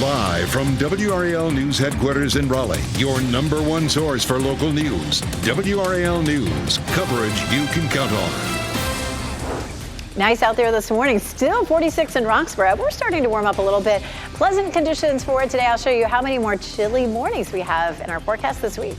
Live from WRAL News headquarters in Raleigh, your number one source for local news. WRAL News, coverage you can count on. Nice out there this morning. Still 46 in Roxborough. We're starting to warm up a little bit. Pleasant conditions for it today. I'll show you how many more chilly mornings we have in our forecast this week.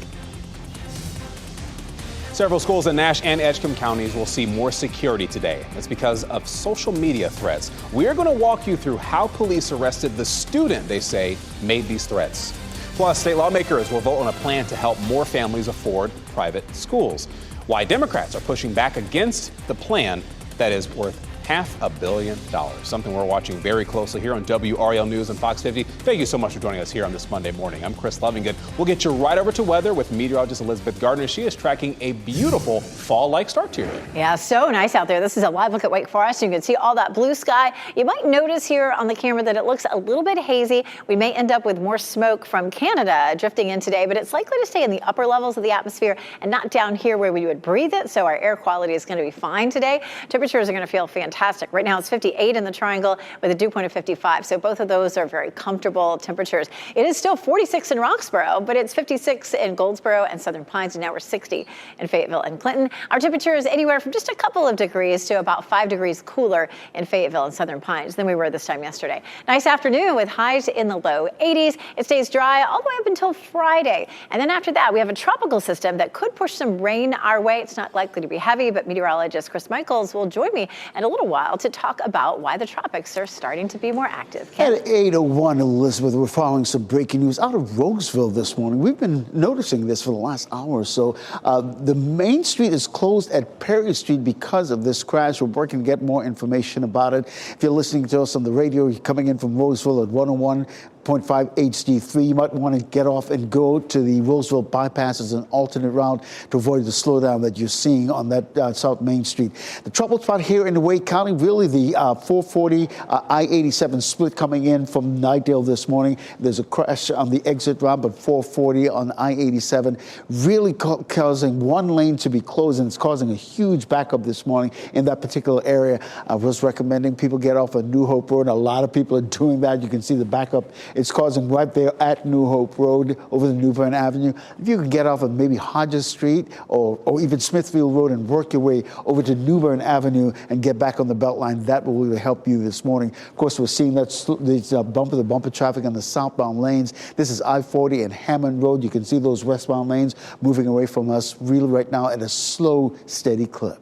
Several schools in Nash and Edgecombe counties will see more security today. That's because of social media threats. We're going to walk you through how police arrested the student they say made these threats. Plus, state lawmakers will vote on a plan to help more families afford private schools. Why Democrats are pushing back against the plan that is worth $500 million. Something we're watching very closely here on WRAL News and Fox 50. Thank you so much for joining us here on this Monday morning. I'm Chris Lovingood. We'll get you right over to weather with meteorologist Elizabeth Gardner. She is tracking a beautiful fall-like start to your day. Yeah, so nice out there. This is a live look at Wake Forest. You can see all that blue sky. You might notice here on the camera that it looks a little bit hazy. We may end up with more smoke from Canada drifting in today, but it's likely to stay in the upper levels of the atmosphere and not down here where we would breathe it. So our air quality is going to be fine today. Temperatures are going to feel fantastic. Right now it's 58 in the Triangle with a dew point of 55. So both of those are very comfortable temperatures. It is still 46 in Roxborough, but it's 56 in Goldsboro and Southern Pines, and now we're 60 in Fayetteville and Clinton. Our temperature is anywhere from just a couple of degrees to about 5 degrees cooler in Fayetteville and Southern Pines than we were this time yesterday. Nice afternoon with highs in the low 80s. It stays dry all the way up until Friday. And then after that, we have a tropical system that could push some rain our way. It's not likely to be heavy, but meteorologist Chris Michaels will join me in a little while to talk about why the tropics are starting to be more active. Ken? At 8:01, Elizabeth, we're following some breaking news out of Roseville this morning. We've been noticing this for the last hour or so. The main street is closed at Perry Street because of this crash. We're working to get more information about it. If you're listening to us on the radio, you're coming in from Roseville at 101.5 HD3. You might want to get off and go to the Roseville bypass as an alternate route to avoid the slowdown that you're seeing on that South Main Street. The trouble spot here in Wake County, really the 440 I-87 split coming in from Nightdale this morning. There's a crash on the exit route, but 440 on I-87 really causing one lane to be closed, and it's causing a huge backup this morning in that particular area. I was recommending people get off at New Hope Road. A lot of people are doing that. You can see the backup it's causing right there at New Hope Road over the New Bern Avenue. If you can get off of maybe Hodges Street or even Smithfield Road and work your way over to New Bern Avenue and get back on the Beltline, that will really help you this morning. Of course, we're seeing that these bumper-to-bumper traffic on the southbound lanes. This is I-40 and Hammond Road. You can see those westbound lanes moving away from us really right now at a slow, steady clip.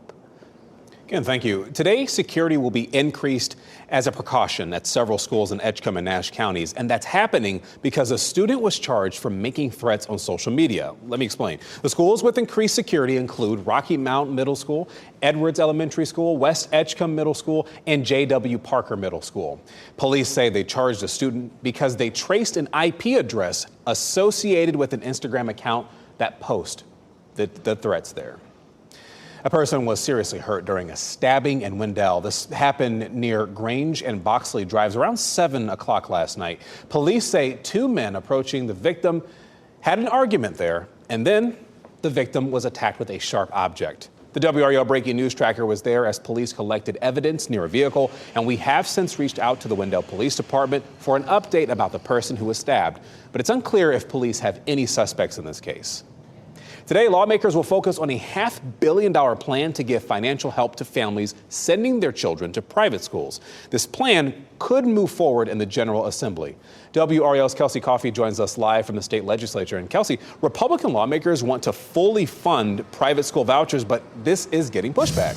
Again, thank you. Today, security will be increased as a precaution at several schools in Edgecombe and Nash counties, and that's happening because a student was charged for making threats on social media. Let me explain. The schools with increased security include Rocky Mount Middle School, Edwards Elementary School, West Edgecombe Middle School, and J.W. Parker Middle School. Police say they charged a student because they traced an IP address associated with an Instagram account that posted the threats there. A person was seriously hurt during a stabbing in Wendell. This happened near Grange and Boxley Drives around 7 o'clock last night. Police say two men approaching the victim had an argument there, and then the victim was attacked with a sharp object. The WRAL Breaking News Tracker was there as police collected evidence near a vehicle, and we have since reached out to the Wendell Police Department for an update about the person who was stabbed. But it's unclear if police have any suspects in this case. Today, lawmakers will focus on a $500 million plan to give financial help to families sending their children to private schools. This plan could move forward in the General Assembly. WRAL's Kelsey Coffey joins us live from the state legislature. And Kelsey, Republican lawmakers want to fully fund private school vouchers, but this is getting pushback.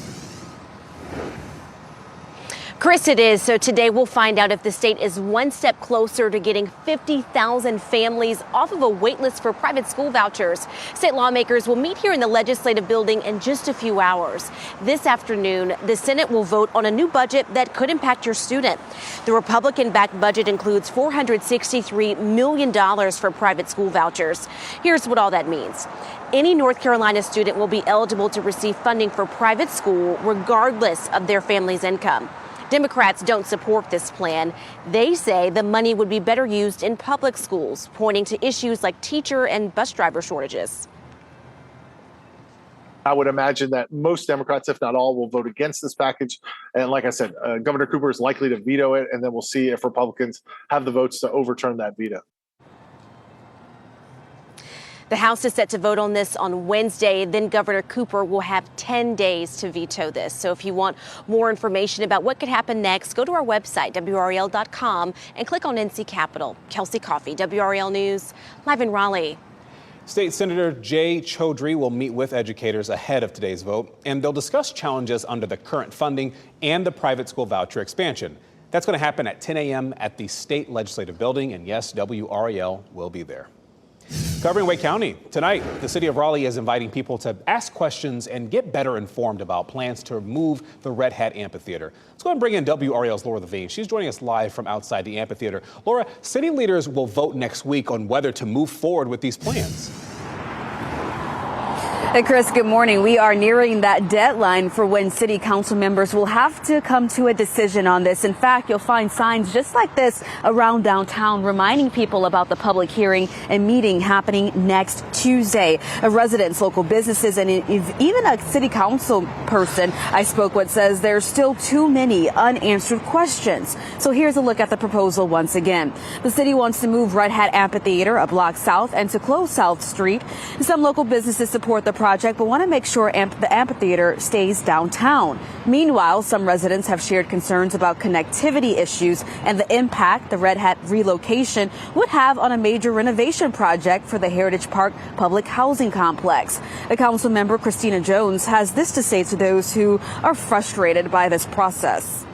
Chris, it is. So today we'll find out if the state is one step closer to getting 50,000 families off of a wait list for private school vouchers. State lawmakers will meet here in the legislative building in just a few hours. This afternoon, the Senate will vote on a new budget that could impact your student. The Republican-backed budget includes $463 million for private school vouchers. Here's what all that means. Any North Carolina student will be eligible to receive funding for private school regardless of their family's income. Democrats don't support this plan. They say the money would be better used in public schools, pointing to issues like teacher and bus driver shortages. I would imagine that most Democrats, if not all, will vote against this package. And like I said, Governor Cooper is likely to veto it, and then we'll see if Republicans have the votes to overturn that veto. The House is set to vote on this on Wednesday. Then Governor Cooper will have 10 days to veto this. So if you want more information about what could happen next, go to our website, WRAL.com, and click on NC Capitol. Kelsey Coffey, WRAL News, live in Raleigh. State Senator Jay Chaudhry will meet with educators ahead of today's vote, and they'll discuss challenges under the current funding and the private school voucher expansion. That's going to happen at 10 a.m. at the State Legislative Building, and yes, WRAL will be there. Covering Wake County, tonight, the city of Raleigh is inviting people to ask questions and get better informed about plans to remove the Red Hat Amphitheater. Let's go ahead and bring in WRAL's Laura Levine. She's joining us live from outside the amphitheater. Laura, city leaders will vote next week on whether to move forward with these plans. Hey, Chris, good morning. We are nearing that deadline for when city council members will have to come to a decision on this. In fact, you'll find signs just like this around downtown reminding people about the public hearing and meeting happening next Tuesday. Residents, local businesses, and even a city council person I spoke with says there's still too many unanswered questions. So here's a look at the proposal once again. The city wants to move Red Hat Amphitheater a block south and to close South Street. Some local businesses support the project but want to make sure the amphitheater stays downtown. Meanwhile, some residents have shared concerns about connectivity issues and the impact the Red Hat relocation would have on a major renovation project for the Heritage Park public housing complex. A council member, Christina Jones, has this to say to those who are frustrated by this process.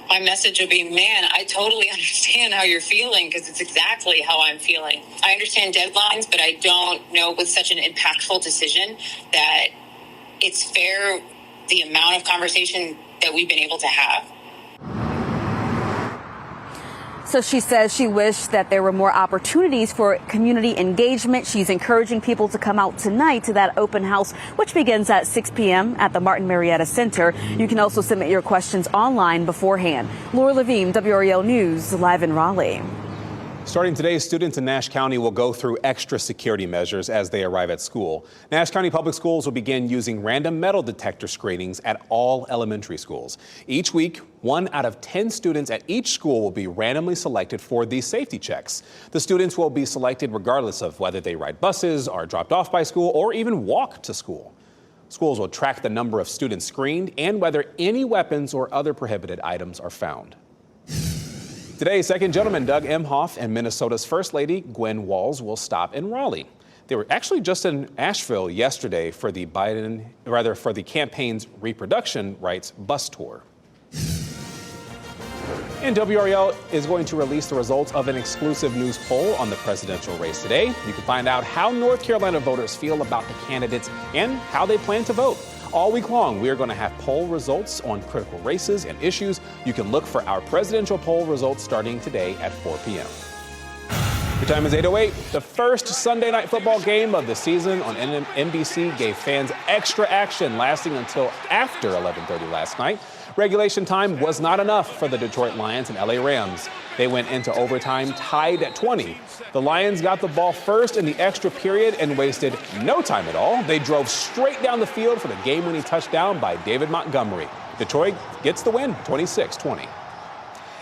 My message would be, man, I totally understand how you're feeling because it's exactly how I'm feeling. I understand deadlines, but I don't know with such an impactful decision that it's fair the amount of conversation that we've been able to have. So she says she wished that there were more opportunities for community engagement. She's encouraging people to come out tonight to that open house, which begins at 6 p.m. at the Martin Marietta Center. You can also submit your questions online beforehand. Laura Levine, WRAL News, live in Raleigh. Starting today, students in Nash County will go through extra security measures as they arrive at school. Nash County Public Schools will begin using random metal detector screenings at all elementary schools. Each week, 1 out of 10 students at each school will be randomly selected for these safety checks. The students will be selected regardless of whether they ride buses, are dropped off by school, or even walk to school. Schools will track the number of students screened and whether any weapons or other prohibited items are found. Today, Second Gentleman Doug Emhoff and Minnesota's First Lady Gwen Walz will stop in Raleigh. They were actually just in Asheville yesterday for the campaign's reproduction rights bus tour. And WRAL is going to release the results of an exclusive news poll on the presidential race today. You can find out how North Carolina voters feel about the candidates and how they plan to vote. All week long, we are going to have poll results on critical races and issues. You can look for our presidential poll results starting today at 4 p.m. The time is 8:08. The first Sunday night football game of the season on NBC gave fans extra action lasting until after 11:30 last night. Regulation time was not enough for the Detroit Lions and LA Rams. They went into overtime tied at 20. The Lions got the ball first in the extra period and wasted no time at all. They drove straight down the field for the game-winning touchdown by David Montgomery. Detroit gets the win, 26-20.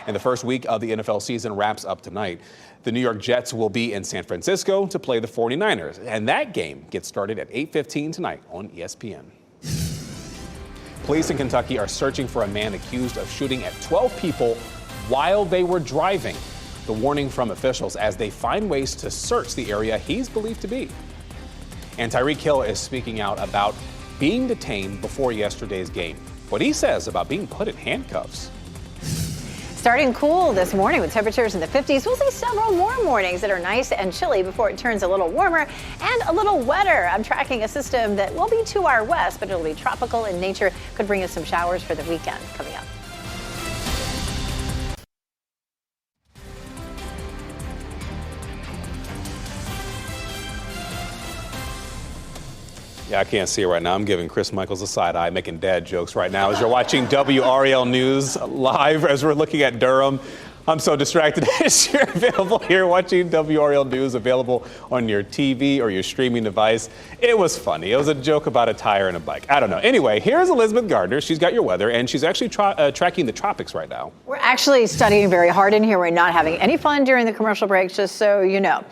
And the first week of the NFL season wraps up tonight. The New York Jets will be in San Francisco to play the 49ers. And that game gets started at 8:15 tonight on ESPN. Police in Kentucky are searching for a man accused of shooting at 12 people while they were driving. The warning from officials as they find ways to search the area he's believed to be. And Tyreek Hill is speaking out about being detained before yesterday's game. What he says about being put in handcuffs. Starting cool this morning with temperatures in the 50s. We'll see several more mornings that are nice and chilly before it turns a little warmer and a little wetter. I'm tracking a system that will be to our west, but it'll be tropical in nature. Could bring us some showers for the weekend coming up. Yeah, I can't see it right now. I'm giving Chris Michaels a side eye, making dad jokes right now as you're watching WRAL News live as we're looking at Durham. I'm so distracted. You're available here watching WRAL News, available on your TV or your streaming device. It was funny. It was a joke about a tire and a bike. I don't know. Anyway, here's Elizabeth Gardner. She's got your weather, and she's actually tracking the tropics right now. We're actually studying very hard in here. We're not having any fun during the commercial breaks, just so you know.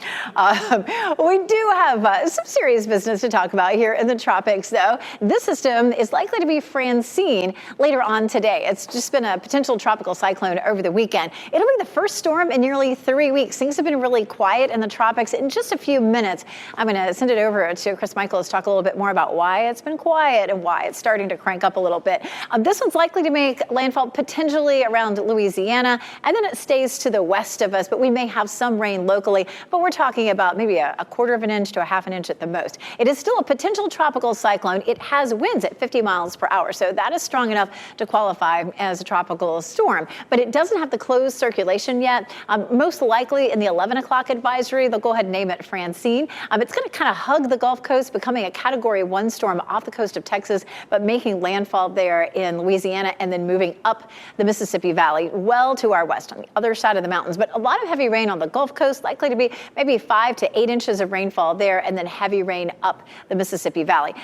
We do have some serious business to talk about here in the tropics, though. This system is likely to be Francine later on today. It's just been a potential tropical cyclone over the weekend. It'll be the first storm in nearly 3 weeks. Things have been really quiet in the tropics. In just a few minutes, I'm going to send it over to Chris Michaels to talk a little bit more about why it's been quiet and why it's starting to crank up a little bit. This one's likely to make landfall potentially around Louisiana, and then it stays to the west of us, but we may have some rain locally, but we're talking about maybe a quarter of an inch to a half an inch at the most. It is still a potential tropical cyclone. It has winds at 50 miles per hour, so that is strong enough to qualify as a tropical storm, but it doesn't have the closed circulation yet. Most likely in the 11 o'clock advisory, they'll go ahead and name it Francine. It's going to kind of hug the Gulf Coast, becoming a Category 1 storm off the coast of Texas, but making landfall there in Louisiana and then moving up the Mississippi Valley, well to our west on the other side of the mountains. But a lot of heavy rain on the Gulf Coast, likely to be maybe 5 to 8 inches of rainfall there, and then heavy rain up the Mississippi Valley.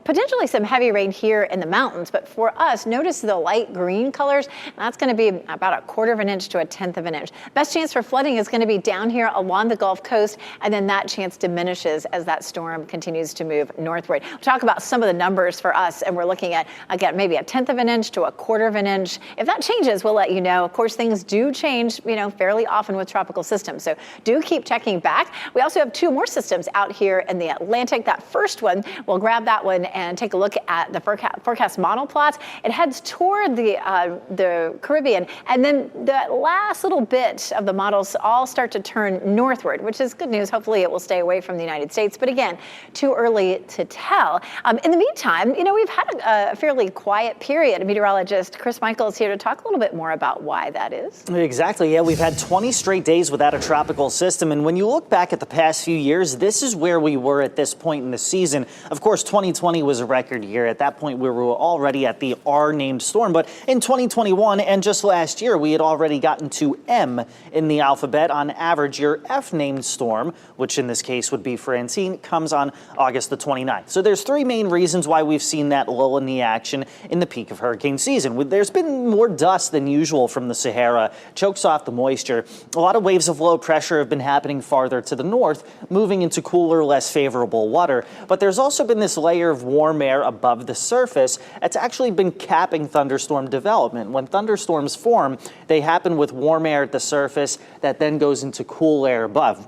Potentially some heavy rain here in the mountains, but for us, notice the light green colors. That's going to be about a quarter of an inch to a tenth of an inch. Best chance for flooding is going to be down here along the Gulf Coast, and then that chance diminishes as that storm continues to move northward. We'll talk about some of the numbers for us, and we're looking at, again, maybe a tenth of an inch to a quarter of an inch. If that changes, we'll let you know. Of course, things do change, fairly often with tropical systems, so do keep checking back. We also have 2 more systems out here in the Atlantic. That first one, we'll grab that one and take a look at the forecast model plots. It heads toward the Caribbean, and then the last little bit of the models all start to turn northward, which is good news. Hopefully it will stay away from the United States, but again, too early to tell. In the meantime, we've had a fairly quiet period. Meteorologist Chris Michaels here to talk a little bit more about why that is. Exactly. Yeah, we've had 20 straight days without a tropical system. And when you look back at the past few years, this is where we were at this point in the season. Of course, 2020 was a record year. At that point, we were already at the R named storm. But in 2021 and just last year, we had already gotten to M in the alphabet. On average, your F named storm, which in this case would be Francine, comes on August the 29th. So there's 3 main reasons why we've seen that lull in the action in the peak of hurricane season. There's been more dust than usual from the Sahara, chokes off the moisture. A lot of waves of low pressure have been happening farther to the north, moving into cooler, less favorable water. But there's also been this layer of warm air above the surface that's actually been capping thunderstorm development. When thunderstorms form, they happen with warm air at the surface that then goes into cool air above.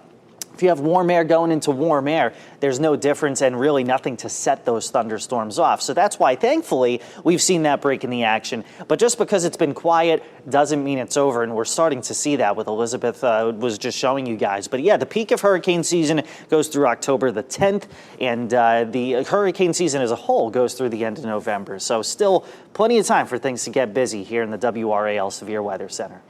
If you have warm air going into warm air, there's no difference and really nothing to set those thunderstorms off. So that's why, thankfully, we've seen that break in the action. But just because it's been quiet doesn't mean it's over, and we're starting to see that with Elizabeth was just showing you guys. But yeah, the peak of hurricane season goes through October the 10th, and the hurricane season as a whole goes through the end of November. So still plenty of time for things to get busy here in the WRAL Severe Weather Center.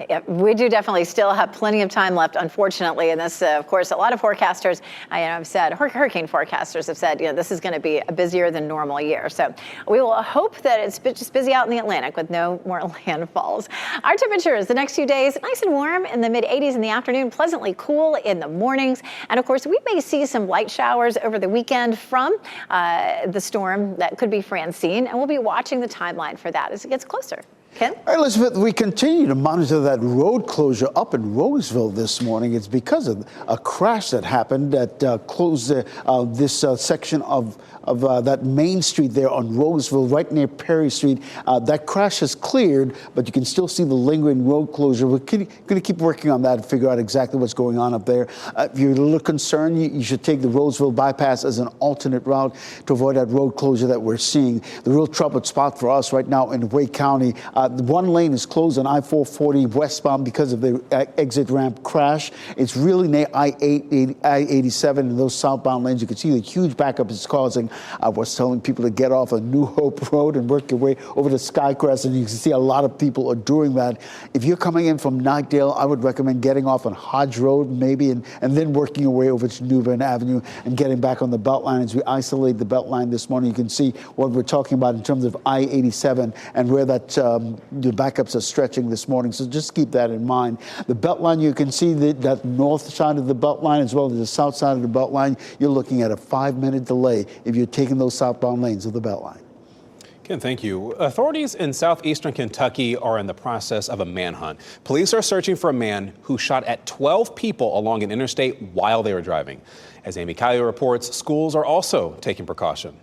Yeah, we do definitely still have plenty of time left, unfortunately, and this, of course, a lot of forecasters, have said, hurricane forecasters have said, this is going to be a busier than normal year. So we will hope that it's just busy out in the Atlantic with no more landfalls. Our temperatures the next few days, nice and warm in the mid-80s in the afternoon, pleasantly cool in the mornings. And of course, we may see some light showers over the weekend from the storm that could be Francine, and we'll be watching the timeline for that as it gets closer. Ken? All right, Elizabeth, we continue to monitor that road closure up in Roseville this morning. It's because of a crash that happened that closed this section of that main street there on Roseville, right near Perry Street. That crash has cleared, but you can still see the lingering road closure. We're going to keep working on that and figure out exactly what's going on up there. If you're a little concerned, you should take the Roseville bypass as an alternate route to avoid that road closure that we're seeing. The real troubled spot for us right now in Wake County, one lane is closed on I-440 westbound because of the exit ramp crash. It's really near I-87 and those southbound lanes. You can see the huge backup it's causing. I was telling people to get off on New Hope Road and work your way over to Skycrest, and you can see a lot of people are doing that. If you're coming in from Knightdale, I would recommend getting off on Hodge Road maybe and then working your way over to New Bern Avenue and getting back on the Beltline. As we isolate the Beltline this morning, you can see what we're talking about in terms of I-87 and where that the backups are stretching this morning, so just keep that in mind. The Beltline, you can see that north side of the Beltline as well as the south side of the Beltline. You're looking at a 5-minute delay if you're taking those southbound lanes of the Beltline. Ken, thank you. Authorities in southeastern Kentucky are in the process of a manhunt. Police are searching for a man who shot at 12 people along an interstate while they were driving. As Amy Kiley reports, schools are also taking precaution.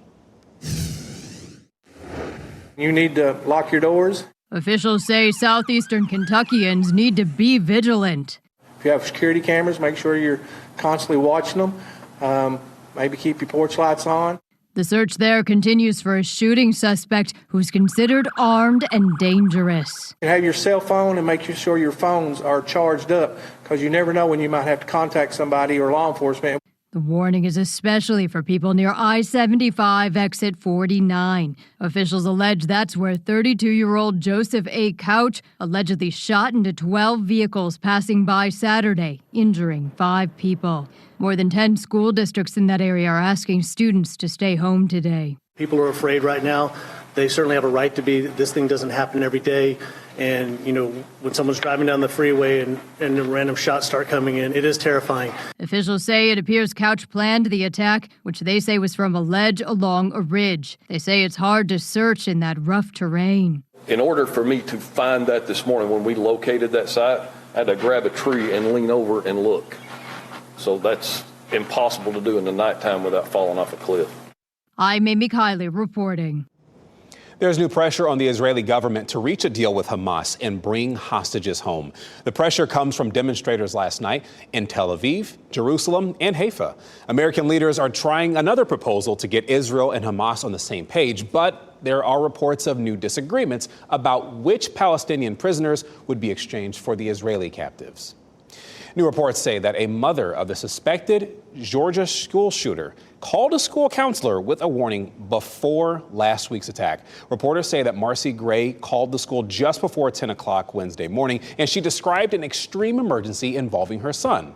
You need to lock your doors. Officials say southeastern Kentuckians need to be vigilant. If you have security cameras, make sure you're constantly watching them. Maybe keep your porch lights on. The search there continues for a shooting suspect who's considered armed and dangerous. You have your cell phone and make sure your phones are charged up because you never know when you might have to contact somebody or law enforcement. The warning is especially for people near I-75 exit 49. Officials allege that's where 32-year-old Joseph A. Couch allegedly shot into 12 vehicles passing by Saturday, injuring 5 people. More than 10 school districts in that area are asking students to stay home today. People are afraid right now. They certainly have a right to be. This thing doesn't happen every day. And, when someone's driving down the freeway and the random shots start coming in, it is terrifying. Officials say it appears Couch planned the attack, which they say was from a ledge along a ridge. They say it's hard to search in that rough terrain. In order for me to find that this morning when we located that site, I had to grab a tree and lean over and look. So that's impossible to do in the nighttime without falling off a cliff. I'm Amy Kiley reporting. There's new pressure on the Israeli government to reach a deal with Hamas and bring hostages home. The pressure comes from demonstrators last night in Tel Aviv, Jerusalem, and Haifa. American leaders are trying another proposal to get Israel and Hamas on the same page, but there are reports of new disagreements about which Palestinian prisoners would be exchanged for the Israeli captives. New reports say that a mother of the suspected Georgia school shooter called a school counselor with a warning before last week's attack. Reporters say that Marcy Gray called the school just before 10 o'clock Wednesday morning, and she described an extreme emergency involving her son.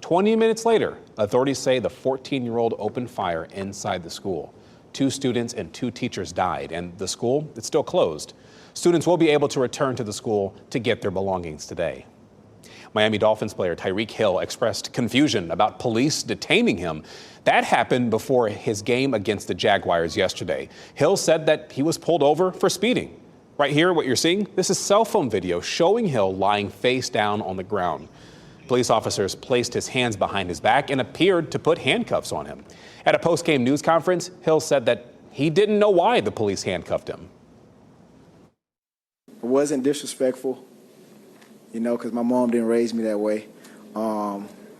20 minutes later, authorities say the 14-year-old opened fire inside the school. 2 students and 2 teachers died, and the school, it's still closed. Students will be able to return to the school to get their belongings today. Miami Dolphins player Tyreek Hill expressed confusion about police detaining him. That happened before his game against the Jaguars yesterday. Hill said that he was pulled over for speeding. Right here, what you're seeing, this is cell phone video showing Hill lying face down on the ground. Police officers placed his hands behind his back and appeared to put handcuffs on him. At a post-game news conference, Hill said that he didn't know why the police handcuffed him. It wasn't disrespectful. Because my mom didn't raise me that way.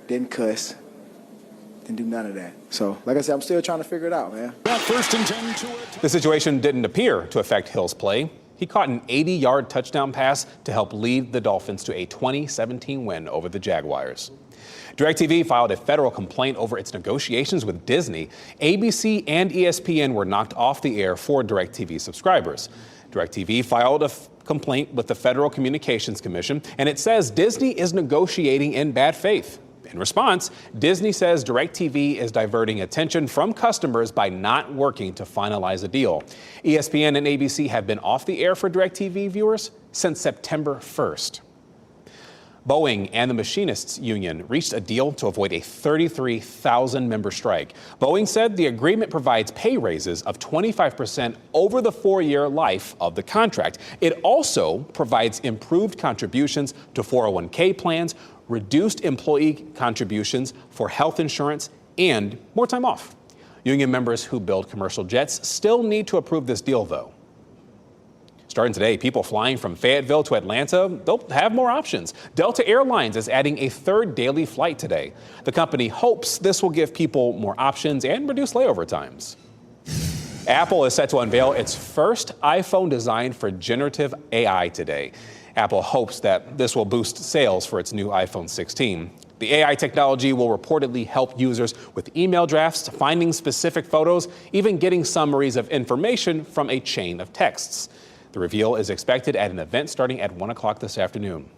Didn't cuss. Didn't do none of that. So, like I said, I'm still trying to figure it out, man. The situation didn't appear to affect Hill's play. He caught an 80-yard touchdown pass to help lead the Dolphins to a 2017 win over the Jaguars. DirecTV filed a federal complaint over its negotiations with Disney. ABC and ESPN were knocked off the air for DirecTV subscribers. DirecTV filed a complaint with the Federal Communications Commission, and it says Disney is negotiating in bad faith. In response, Disney says DirecTV is diverting attention from customers by not working to finalize a deal. ESPN and ABC have been off the air for DirecTV viewers since September 1st. Boeing and the Machinists Union reached a deal to avoid a 33,000-member strike. Boeing said the agreement provides pay raises of 25% over the 4-year life of the contract. It also provides improved contributions to 401k plans, reduced employee contributions for health insurance, and more time off. Union members who build commercial jets still need to approve this deal, though. Starting today, people flying from Fayetteville to Atlanta, they'll have more options. Delta Airlines is adding a 3rd daily flight today. The company hopes this will give people more options and reduce layover times. Apple is set to unveil its first iPhone designed for generative AI today. Apple hopes that this will boost sales for its new iPhone 16. The AI technology will reportedly help users with email drafts, finding specific photos, even getting summaries of information from a chain of texts. The reveal is expected at an event starting at 1 o'clock this afternoon.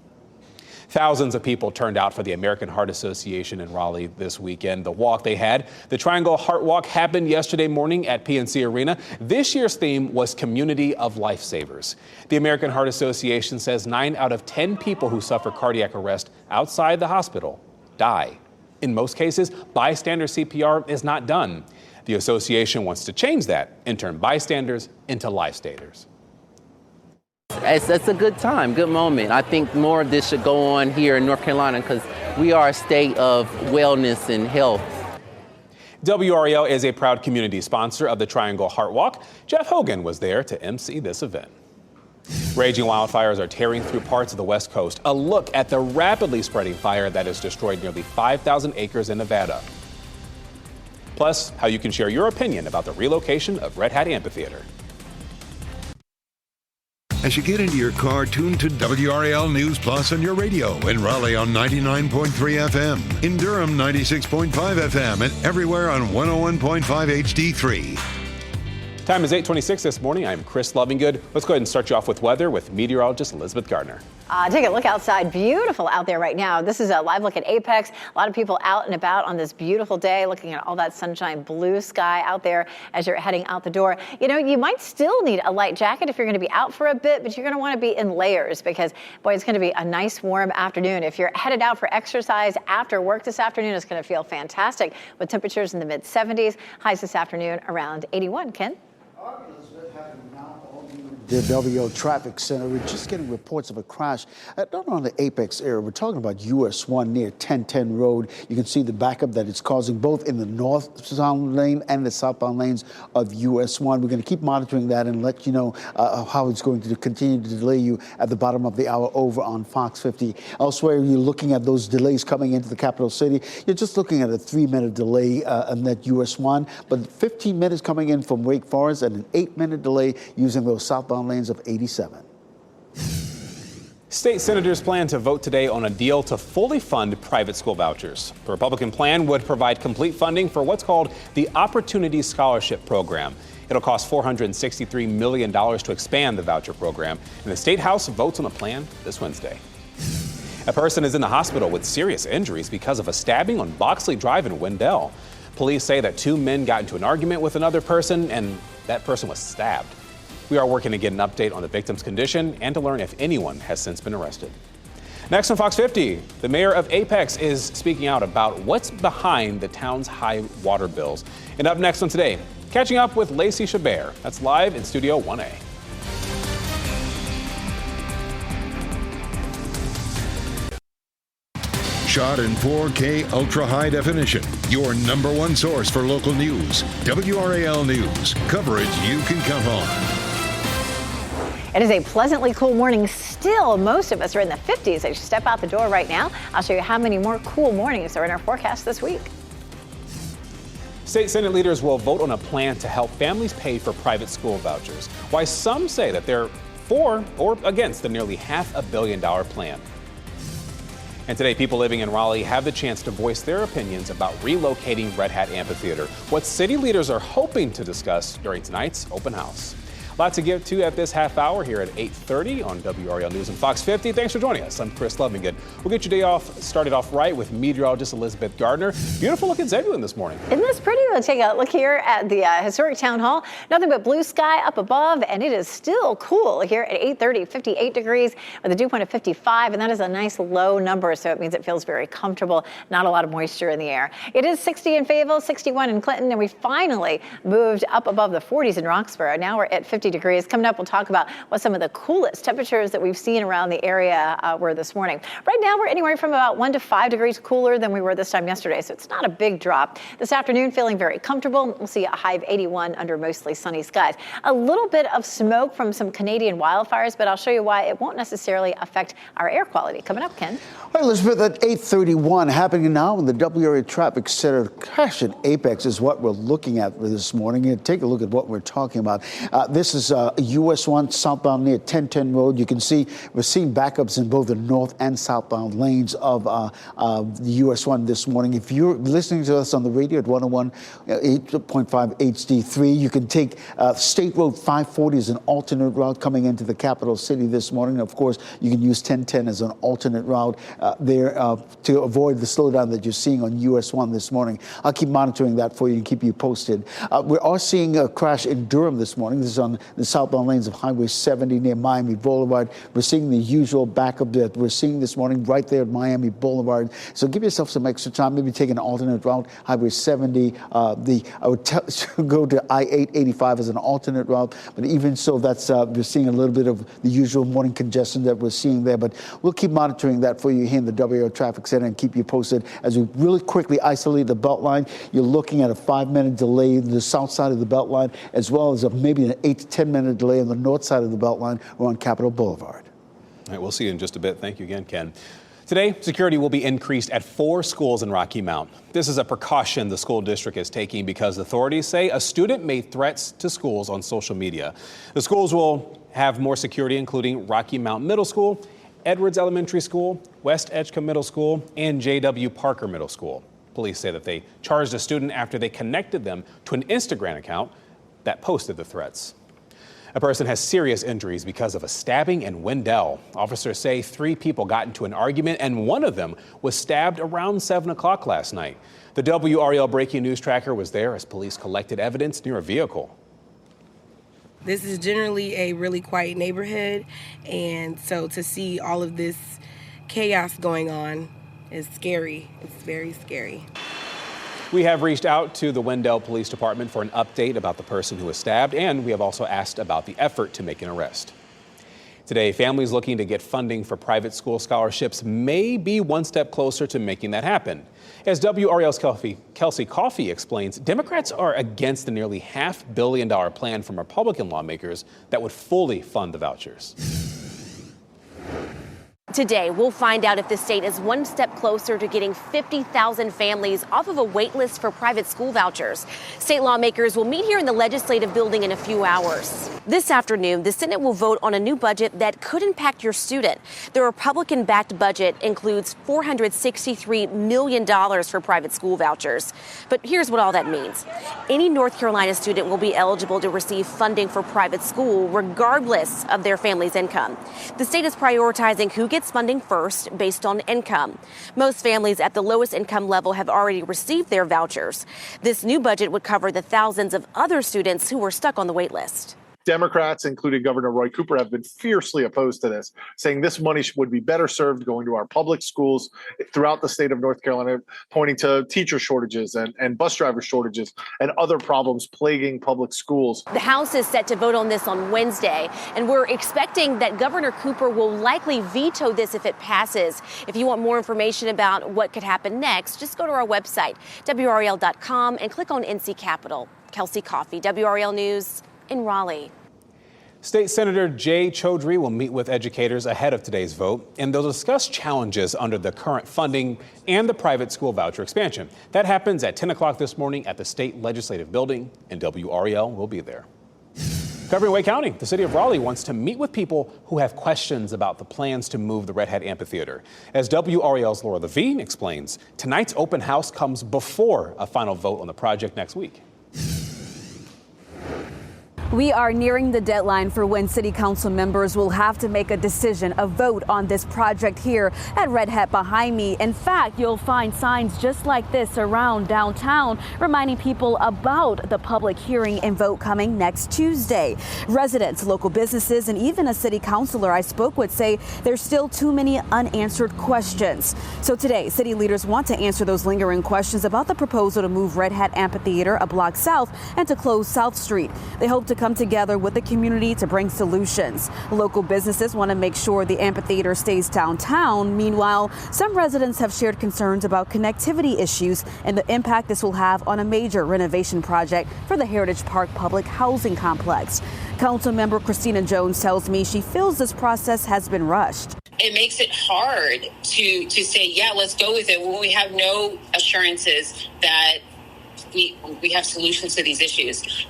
Thousands of people turned out for the American Heart Association in Raleigh this weekend. The walk they had, the Triangle Heart Walk, happened yesterday morning at PNC Arena. This year's theme was Community of Lifesavers. The American Heart Association says 9 out of 10 people who suffer cardiac arrest outside the hospital die. In most cases, bystander CPR is not done. The association wants to change that and turn bystanders into lifesavers. It's a good time, good moment. I think more of this should go on here in North Carolina because we are a state of wellness and health. WRAL is a proud community sponsor of the Triangle Heart Walk. Jeff Hogan was there to MC this event. Raging wildfires are tearing through parts of the West Coast. A look at the rapidly spreading fire that has destroyed nearly 5,000 acres in Nevada. Plus, how you can share your opinion about the relocation of Red Hat Amphitheater. As you get into your car, tune to WRAL News Plus on your radio. In Raleigh on 99.3 FM. In Durham, 96.5 FM. And everywhere on 101.5 HD3. Time is 8:26 this morning. I'm Chris Lovingood. Let's go ahead and start you off with weather with meteorologist Elizabeth Gardner. Take a look outside. Beautiful out there right now. This is a live look at Apex. A lot of people out and about on this beautiful day, looking at all that sunshine, blue sky out there as you're heading out the door. You know, you might still need a light jacket if you're going to be out for a bit, but you're going to want to be in layers because, boy, it's going to be a nice warm afternoon. If you're headed out for exercise after work this afternoon, it's going to feel fantastic with temperatures in the mid-70s. Highs this afternoon around 81. Ken? The WO Traffic Center. We're just getting reports of a crash not on the Apex area. We're talking about US 1 near 1010 Road. You can see the backup that it's causing both in the northbound lane and the southbound lanes of US 1. We're going to keep monitoring that and let you know how it's going to continue to delay you at the bottom of the hour over on Fox 50. Elsewhere, you're looking at those delays coming into the capital city. You're just looking at a 3-minute delay on that US 1, but 15 minutes coming in from Wake Forest and an 8-minute delay using those southbound lanes of 87. State senators plan to vote today on a deal to fully fund private school vouchers. The Republican plan would provide complete funding for what's called the Opportunity Scholarship Program. It'll cost $463 million to expand the voucher program, and the State House votes on the plan this Wednesday. A person is in the hospital with serious injuries because of a stabbing on Boxley Drive in Wendell. Police say that 2 men got into an argument with another person, and that person was stabbed. We are working to get an update on the victim's condition and to learn if anyone has since been arrested. Next on Fox 50, the mayor of Apex is speaking out about what's behind the town's high water bills. And up next on Today, catching up with Lacey Chabert. That's live in Studio 1A. Shot in 4K ultra high definition. Your number one source for local news. WRAL News. Coverage you can count on. It is a pleasantly cool morning still. Most of us are in the 50s as you step out the door right now. I'll show you how many more cool mornings are in our forecast this week. State Senate leaders will vote on a plan to help families pay for private school vouchers. Why some say that they're for or against the nearly $500 million plan. And today, people living in Raleigh have the chance to voice their opinions about relocating Red Hat Amphitheater, what city leaders are hoping to discuss during tonight's open house. A lot to get to at this half hour here at 8:30 on WRAL News and Fox 50. Thanks for joining us. I'm Chris Lovingood. We'll get your day off started off right with meteorologist Elizabeth Gardner. Beautiful looking Zebulon this morning. Isn't this pretty? Let's take a look here at the historic town hall. Nothing but blue sky up above, and it is still cool here at 8:30, 58 degrees with a dew point of 55, and that is a nice low number, so it means it feels very comfortable. Not a lot of moisture in the air. It is 60 in Fayetteville, 61 in Clinton, and we finally moved up above the 40s in Roxborough. Now we're at 50 degrees. Coming up, we'll talk about what some of the coolest temperatures that we've seen around the area were this morning. Right now, we're anywhere from about 1 to 5 degrees cooler than we were this time yesterday, so it's not a big drop. This afternoon, feeling very comfortable. We'll see a high of 81 under mostly sunny skies. A little bit of smoke from some Canadian wildfires, but I'll show you why it won't necessarily affect our air quality. Coming up, Ken. All right, Elizabeth, at 8:31, happening now in the WRA Traffic Center. Crash at Apex is what we're looking at this morning. And take a look at what we're talking about. This this is US 1 southbound near 1010 Road. You can see we're seeing backups in both the north and southbound lanes of the US 1 this morning. If you're listening to us on the radio at 101.8.5 HD3, you can take State Road 540 as an alternate route coming into the capital city this morning. Of course, you can use 1010 as an alternate route there to avoid the slowdown that you're seeing on US 1 this morning. I'll keep monitoring that for you and keep you posted. We are seeing a crash in Durham this morning. This is on the southbound lanes of Highway 70 near Miami Boulevard. We're seeing the usual backup that we're seeing this morning right there at Miami Boulevard. So give yourself some extra time. Maybe take an alternate route, Highway 70. I would go to I-885 as an alternate route. But even so, that's we're seeing a little bit of the usual morning congestion that we're seeing there. But we'll keep monitoring that for you here in the WRAL Traffic Center and keep you posted as we really quickly isolate the Beltline. You're looking at a 5-minute delay in the south side of the Beltline, as well as maybe an 8 to 10-minute delay on the north side of the Beltline or on Capitol Boulevard. All right, we'll see you in just a bit. Thank you again, Ken. Today, security will be increased at 4 schools in Rocky Mount. This is a precaution the school district is taking because authorities say a student made threats to schools on social media. The schools will have more security, including Rocky Mount Middle School, Edwards Elementary School, West Edgecombe Middle School, and J.W. Parker Middle School. Police say that they charged a student after they connected them to an Instagram account that posted the threats. A person has serious injuries because of a stabbing in Wendell. Officers say 3 people got into an argument and one of them was stabbed around 7 o'clock last night. The WRAL breaking news tracker was there as police collected evidence near a vehicle. This is generally a really quiet neighborhood, and so to see all of this chaos going on is scary. It's very scary. We have reached out to the Wendell Police Department for an update about the person who was stabbed, and we have also asked about the effort to make an arrest. Today, families looking to get funding for private school scholarships may be one step closer to making that happen. As WRAL's Kelsey Coffey explains, Democrats are against the nearly $500 million plan from Republican lawmakers that would fully fund the vouchers. Today, we'll find out if the state is one step closer to getting 50,000 families off of a wait list for private school vouchers. State lawmakers will meet here in the legislative building in a few hours. This afternoon, the Senate will vote on a new budget that could impact your student. The Republican-backed budget includes $463 million for private school vouchers. But here's what all that means. Any North Carolina student will be eligible to receive funding for private school regardless of their family's income. The state is prioritizing who gets funding first based on income. Most families at the lowest income level have already received their vouchers. This new budget would cover the thousands of other students who were stuck on the wait list. Democrats, including Governor Roy Cooper, have been fiercely opposed to this, saying this money would be better served going to our public schools throughout the state of North Carolina, pointing to teacher shortages and bus driver shortages and other problems plaguing public schools. The House is set to vote on this on Wednesday, and we're expecting that Governor Cooper will likely veto this if it passes. If you want more information about what could happen next, just go to our website, WRAL.com, and click on NC Capitol. Kelsey Coffey, WRAL News in Raleigh. State Senator Jay Chaudhry will meet with educators ahead of today's vote, and they'll discuss challenges under the current funding and the private school voucher expansion. That happens at 10 o'clock this morning at the State Legislative Building, and WRAL will be there. Covering Wake County, the city of Raleigh wants to meet with people who have questions about the plans to move the Red Hat Amphitheater. As WRAL's Laura Levine explains, tonight's open house comes before a final vote on the project next week. We are nearing the deadline for when city council members will have to make a decision, a vote on this project here at Red Hat behind me. In fact, you'll find signs just like this around downtown reminding people about the public hearing and vote coming next Tuesday. Residents, local businesses, and even a city councilor I spoke with say there's still too many unanswered questions. So today, city leaders want to answer those lingering questions about the proposal to move Red Hat Amphitheater a block south and to close South Street. They hope to come together with the community to bring solutions. Local businesses want to make sure the amphitheater stays downtown. Meanwhile, some residents have shared concerns about connectivity issues and the impact this will have on a major renovation project for the Heritage Park public housing complex. Councilmember Christina Jones tells me she feels this process has been rushed. It makes it hard to say, yeah, let's go with it when we have no assurances that we have solutions to these issues.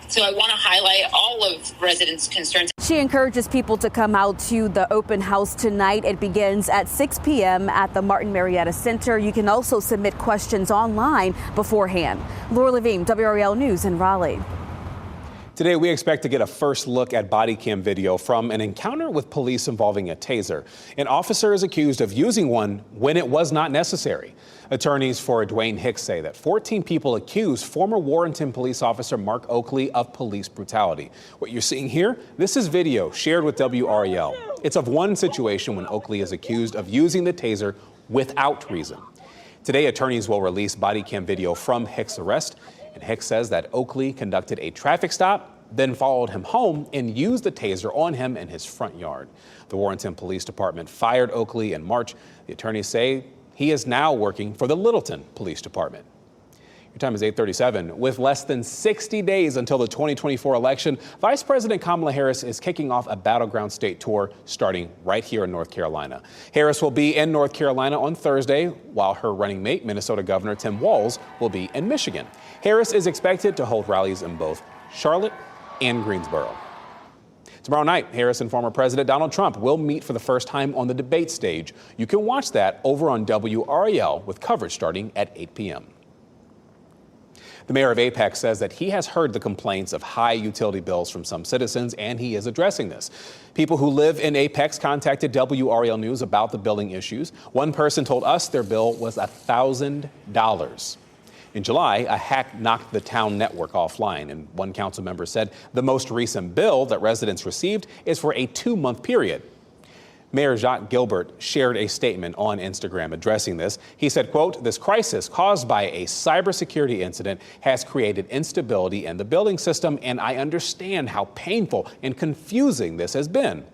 So I want to highlight all of residents' concerns. She encourages people to come out to the open house tonight. It begins at 6 p.m. at the Martin Marietta Center. You can also submit questions online beforehand. Laura Levine, WRAL News in Raleigh. Today, we expect to get a first look at body cam video from an encounter with police involving a taser. An officer is accused of using one when it was not necessary. Attorneys for Dwayne Hicks say that 14 people accused former Warrenton police officer Mark Oakley of police brutality. What you're seeing here, this is video shared with WRAL. It's of one situation when Oakley is accused of using the taser without reason. Today, attorneys will release body cam video from Hicks' arrest. And Hicks says that Oakley conducted a traffic stop, then followed him home and used the taser on him in his front yard. The Warrenton Police Department fired Oakley in March. The attorneys say he is now working for the Littleton Police Department. Your time is 8:37. With less than 60 days until the 2024 election, Vice President Kamala Harris is kicking off a battleground state tour starting right here in North Carolina. Harris will be in North Carolina on Thursday, while her running mate, Minnesota Governor Tim Walz, will be in Michigan. Harris is expected to hold rallies in both Charlotte and Greensboro. Tomorrow night, Harris and former President Donald Trump will meet for the first time on the debate stage. You can watch that over on WRAL with coverage starting at 8 p.m. The mayor of Apex says that he has heard the complaints of high utility bills from some citizens, and he is addressing this. People who live in Apex contacted WRAL News about the billing issues. One person told us their bill was $1,000. In July, a hack knocked the town network offline, and one council member said the most recent bill that residents received is for a 2-month period. Mayor Jacques Gilbert shared a statement on Instagram addressing this. He said, quote, "This crisis caused by a cybersecurity incident has created instability in the billing system, and I understand how painful and confusing this has been.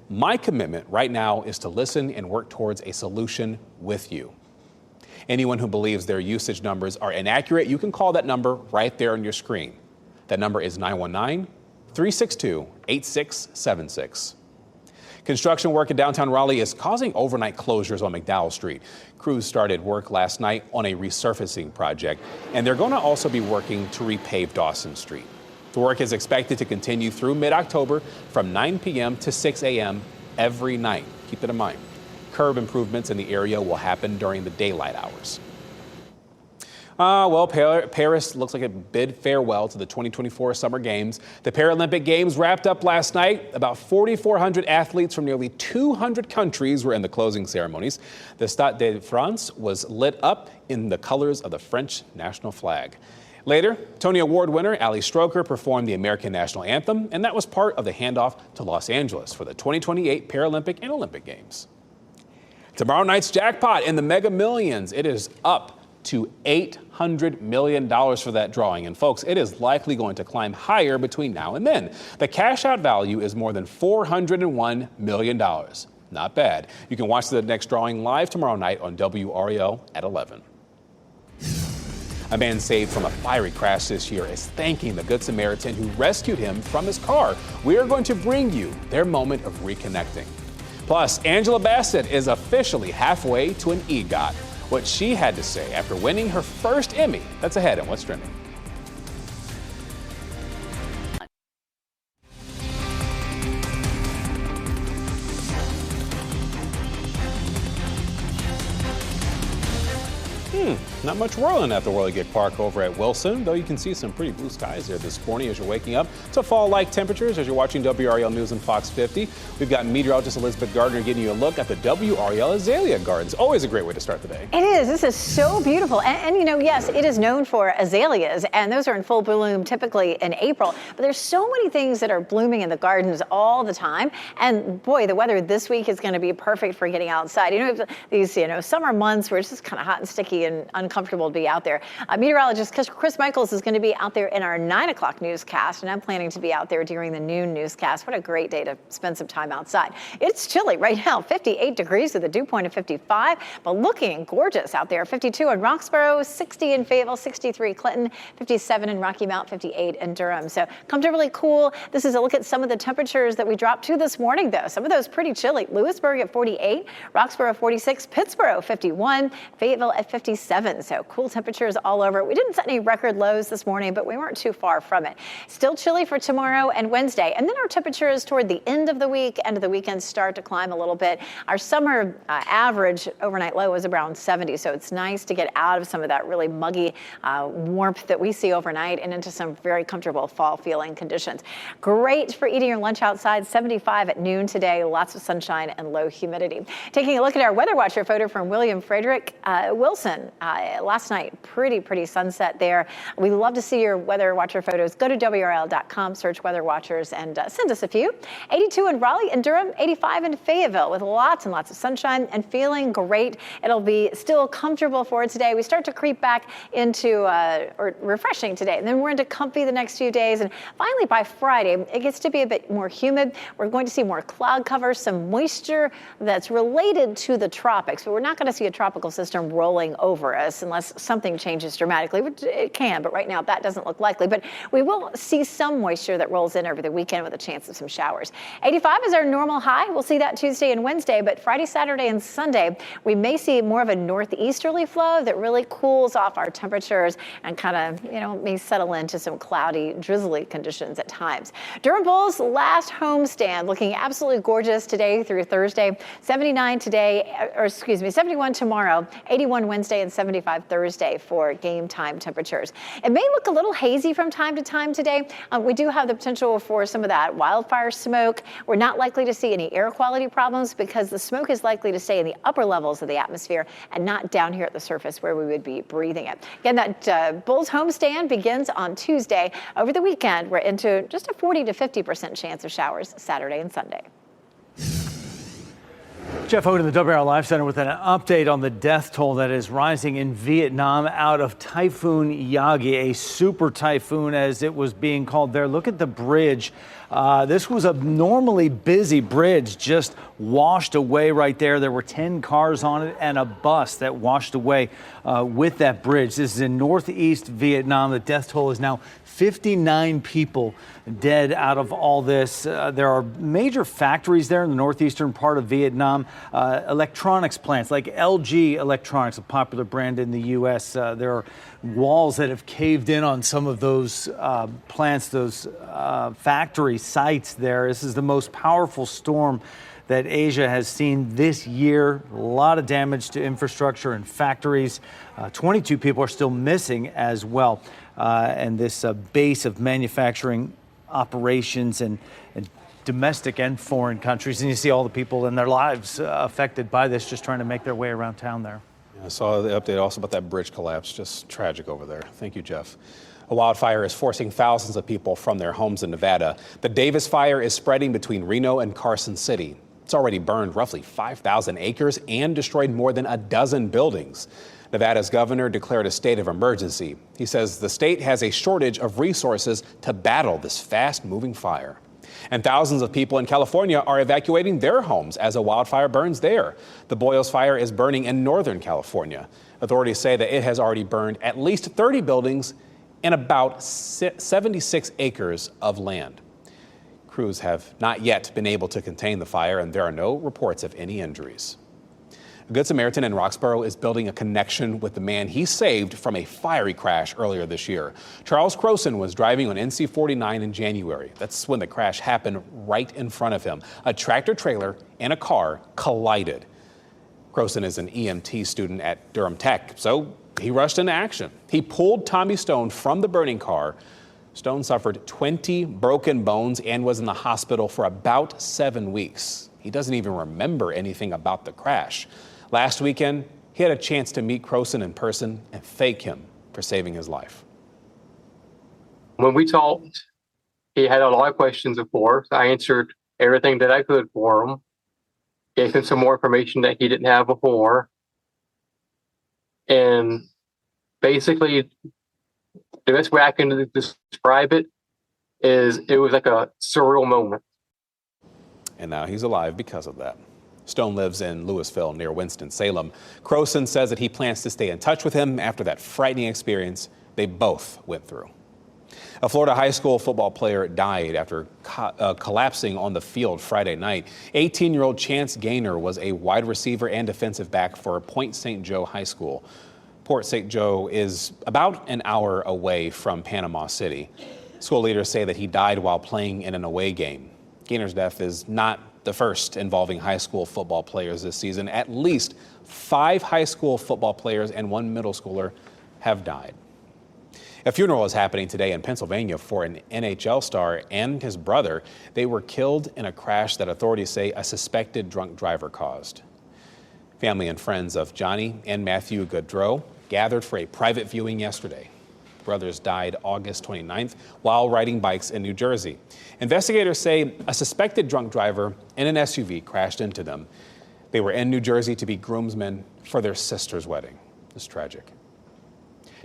My commitment right now is to listen and work towards a solution with you." Anyone who believes their usage numbers are inaccurate, you can call that number right there on your screen. That number is 919-362-8676. Construction work in downtown Raleigh is causing overnight closures on McDowell Street. Crews started work last night on a resurfacing project, and they're going to also be working to repave Dawson Street. The work is expected to continue through mid-October from 9 p.m. to 6 a.m. every night. Keep that in mind. Curb improvements in the area will happen during the daylight hours. Well, Paris looks like it bid farewell to the 2024 Summer Games. The Paralympic Games wrapped up last night. About 4,400 athletes from nearly 200 countries were in the closing ceremonies. The Stade de France was lit up in the colors of the French national flag. Later, Tony Award winner Ali Stroker performed the American national anthem, and that was part of the handoff to Los Angeles for the 2028 Paralympic and Olympic Games. Tomorrow night's jackpot in the Mega Millions, it is up to $800 million for that drawing. And folks, it is likely going to climb higher between now and then. The cash out value is more than $401 million. Not bad. You can watch the next drawing live tomorrow night on WRAL at 11. A man saved from a fiery crash this year is thanking the Good Samaritan who rescued him from his car. We are going to bring you their moment of reconnecting. Plus, Angela Bassett is officially halfway to an EGOT. What she had to say after winning her first Emmy. That's ahead on What's Trending. Not much whirling at the Whirligig Park over at Wilson, though you can see some pretty blue skies there this morning as you're waking up to fall-like temperatures as you're watching WRAL News and Fox 50. We've got meteorologist Elizabeth Gardner getting you a look at the WRAL Azalea Gardens. Always a great way to start the day. It is. This is so beautiful. And you know, yes, it is known for azaleas, and those are in full bloom typically in April. But there's so many things that are blooming in the gardens all the time. And boy, the weather this week is going to be perfect for getting outside. You know, these, summer months where it's just kind of hot and sticky and uncomfortable to be out there. Meteorologist Chris Michaels is going to be out there in our 9 o'clock newscast, and I'm planning to be out there during the noon newscast. What a great day to spend some time outside. It's chilly right now, 58 degrees with a dew point of 55, but looking gorgeous out there. 52 in Roxborough, 60 in Fayetteville, 63 Clinton, 57 in Rocky Mount, 58 in Durham. So comfortably cool. This is a look at some of the temperatures that we dropped to this morning, though. Some of those pretty chilly. Lewisburg at 48, Roxborough 46, Pittsburgh 51, Fayetteville at 56. 47. So cool temperatures all over. We didn't set any record lows this morning, but we weren't too far from it. Still chilly for tomorrow and Wednesday. And then our temperatures toward the end of the weekend start to climb a little bit. Our summer average overnight low is around 70. So it's nice to get out of some of that really muggy warmth that we see overnight and into some very comfortable fall feeling conditions. Great for eating your lunch outside. 75 at noon today. Lots of sunshine and low humidity. Taking a look at our Weather Watcher photo from William Frederick Wilson. Last night, pretty sunset there. We love to see your Weather Watcher photos. Go to WRAL.com, search Weather Watchers, and send us a few. 82 in Raleigh and Durham, 85 in Fayetteville, with lots and lots of sunshine and feeling great. It'll be still comfortable for today. We start to creep back into or refreshing today, and then we're into comfy the next few days. And finally, by Friday, it gets to be a bit more humid. We're going to see more cloud cover, some moisture that's related to the tropics, but we're not going to see a tropical system rolling over us unless something changes dramatically, which it can, but right now that doesn't look likely. But we will see some moisture that rolls in over the weekend with a chance of some showers. 85 is our normal high. We'll see that Tuesday and Wednesday, but Friday, Saturday, and Sunday, we may see more of a northeasterly flow that really cools off our temperatures and kind of, may settle into some cloudy, drizzly conditions at times. Durham Bulls last homestand looking absolutely gorgeous today through Thursday. 79 today, 71 tomorrow, 81 Wednesday, and 75 Thursday for game time temperatures. It may look a little hazy from time to time today. We do have the potential for some of that wildfire smoke. We're not likely to see any air quality problems because the smoke is likely to stay in the upper levels of the atmosphere and not down here at the surface where we would be breathing it. Again, that Bulls homestand begins on Tuesday. Over the weekend, we're into just a 40 to 50% chance of showers Saturday and Sunday. Jeff Hogan in the WRAL Live Center with an update on the death toll that is rising in Vietnam out of Typhoon Yagi, a super typhoon as it was being called there. Look at the bridge. This was a normally busy bridge, just washed away right there. There were 10 cars on it and a bus that washed away with that bridge. This is in northeast Vietnam. The death toll is now 59 people dead out of all this. There are major factories there in the northeastern part of Vietnam. Electronics plants like LG Electronics, a popular brand in the U.S. There are walls that have caved in on some of those plants, those factory sites there. This is the most powerful storm that Asia has seen this year. A lot of damage to infrastructure and factories. 22 people are still missing as well. And this base of manufacturing operations and domestic and foreign countries. And you see all the people and their lives affected by this, just trying to make their way around town there. I saw the update also about that bridge collapse. Just tragic over there. Thank you, Jeff. A wildfire is forcing thousands of people from their homes in Nevada. The Davis fire is spreading between Reno and Carson City. It's already burned roughly 5,000 acres and destroyed more than a dozen buildings. Nevada's governor declared a state of emergency. He says the state has a shortage of resources to battle this fast-moving fire. And thousands of people in California are evacuating their homes as a wildfire burns there. The Boyles Fire is burning in Northern California. Authorities say that it has already burned at least 30 buildings and about 76 acres of land. Crews have not yet been able to contain the fire, and there are no reports of any injuries. A Good Samaritan in Roxborough is building a connection with the man he saved from a fiery crash earlier this year. Charles Croson was driving on NC 49 in January. That's when the crash happened right in front of him. A tractor trailer and a car collided. Croson is an EMT student at Durham Tech, so he rushed into action. He pulled Tommy Stone from the burning car. Stone suffered 20 broken bones and was in the hospital for about 7 weeks. He doesn't even remember anything about the crash. Last weekend, he had a chance to meet Croson in person and thank him for saving his life. When we talked, he had a lot of questions, of course. I answered everything that I could for him, gave him some more information that he didn't have before. And basically, the best way I can describe it is it was like a surreal moment. And now he's alive because of that. Stone lives in Louisville near Winston-Salem. Croson says that he plans to stay in touch with him after that frightening experience they both went through. A Florida high school football player died after collapsing on the field Friday night. 18-year-old Chance Gaynor was a wide receiver and defensive back for Point St. Joe High School. Port St. Joe is about an hour away from Panama City. School leaders say that he died while playing in an away game. Gainer's death is not the first involving high school football players this season. At least 5 high school football players and 1 middle schooler have died. A funeral is happening today in Pennsylvania for an NHL star and his brother. They were killed in a crash that authorities say a suspected drunk driver caused. Family and friends of Johnny and Matthew Gaudreau gathered for a private viewing yesterday. The brothers died August 29th while riding bikes in New Jersey. Investigators say a suspected drunk driver in an SUV crashed into them. They were in New Jersey to be groomsmen for their sister's wedding. It's tragic.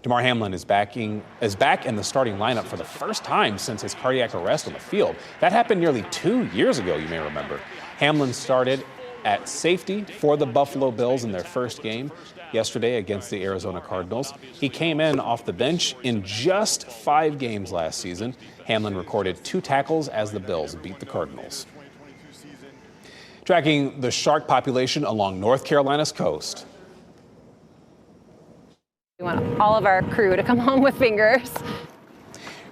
Damar Hamlin is back in the starting lineup for the first time since his cardiac arrest on the field. That happened nearly 2 years ago, you may remember. Hamlin started at safety for the Buffalo Bills in their first game yesterday against the Arizona Cardinals. He came in off the bench in just 5 games last season. Hamlin recorded 2 tackles as the Bills beat the Cardinals. Tracking the shark population along North Carolina's coast. We want all of our crew to come home with fingers.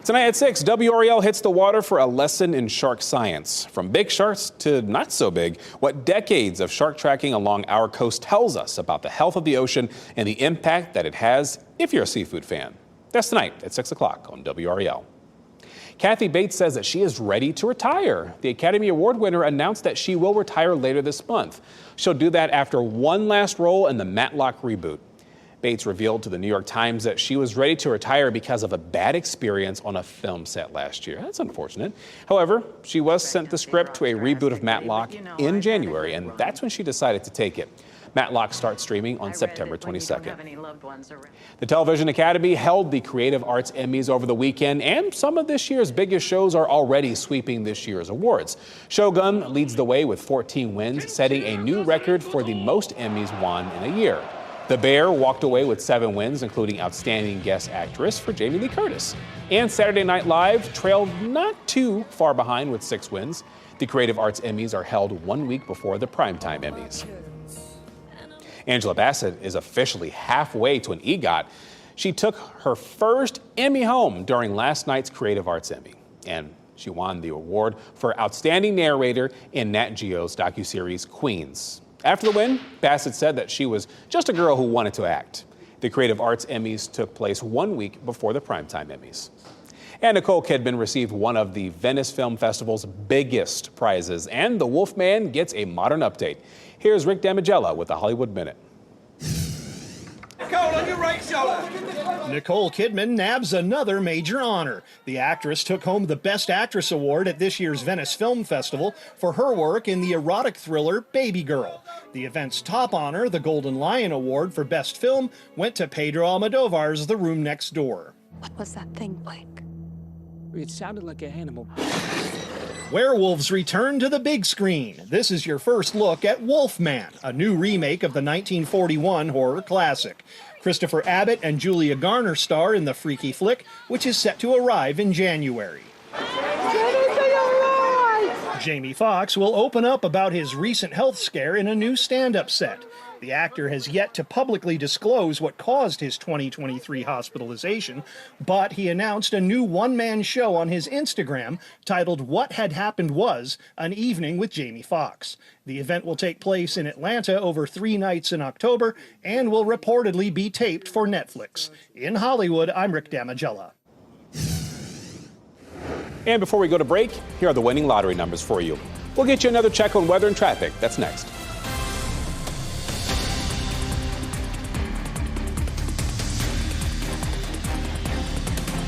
Tonight at 6, WRAL hits the water for a lesson in shark science. From big sharks to not so big, what decades of shark tracking along our coast tells us about the health of the ocean and the impact that it has if you're a seafood fan. That's tonight at 6 o'clock on WRAL. Kathy Bates says that she is ready to retire. The Academy Award winner announced that she will retire later this month. She'll do that after one last role in the Matlock reboot. Bates revealed to the New York Times that she was ready to retire because of a bad experience on a film set last year. That's unfortunate. However, she was sent the script to a reboot of Matlock in January, and that's when she decided to take it. Matlock starts streaming on September 22nd. The Television Academy held the Creative Arts Emmys over the weekend, and some of this year's biggest shows are already sweeping this year's awards. Shogun leads the way with 14 wins, setting a new record for the most Emmys won in a year. The Bear walked away with 7 wins, including Outstanding Guest Actress for Jamie Lee Curtis. And Saturday Night Live trailed not too far behind with 6 wins. The Creative Arts Emmys are held 1 week before the Primetime Emmys. Angela Bassett is officially halfway to an EGOT. She took her first Emmy home during last night's Creative Arts Emmy. And she won the award for Outstanding Narrator in Nat Geo's docuseries Queens. After the win, Bassett said that she was just a girl who wanted to act. The Creative Arts Emmys took place 1 week before the Primetime Emmys. And Nicole Kidman received one of the Venice Film Festival's biggest prizes, and The Wolfman gets a modern update. Here's Rick Damigella with the Hollywood Minute. Nicole, on your right shoulder. Nicole Kidman nabs another major honor. The actress took home the Best Actress Award at this year's Venice Film Festival for her work in the erotic thriller Baby Girl. The event's top honor, the Golden Lion Award for Best Film, went to Pedro Almodovar's The Room Next Door. What was that thing, Blake? It sounded like an animal. Werewolves return to the big screen. This is your first look at Wolfman, a new remake of the 1941 horror classic. Christopher Abbott and Julia Garner star in the freaky flick, which is set to arrive in January. Jamie Foxx will open up about his recent health scare in a new stand-up set. The actor has yet to publicly disclose what caused his 2023 hospitalization, but he announced a new one-man show on his Instagram titled What Had Happened Was, An Evening with Jamie Foxx. The event will take place in Atlanta over 3 nights in October and will reportedly be taped for Netflix. In Hollywood, I'm Rick Damigella. And before we go to break, here are the winning lottery numbers for you. We'll get you another check on weather and traffic. That's next.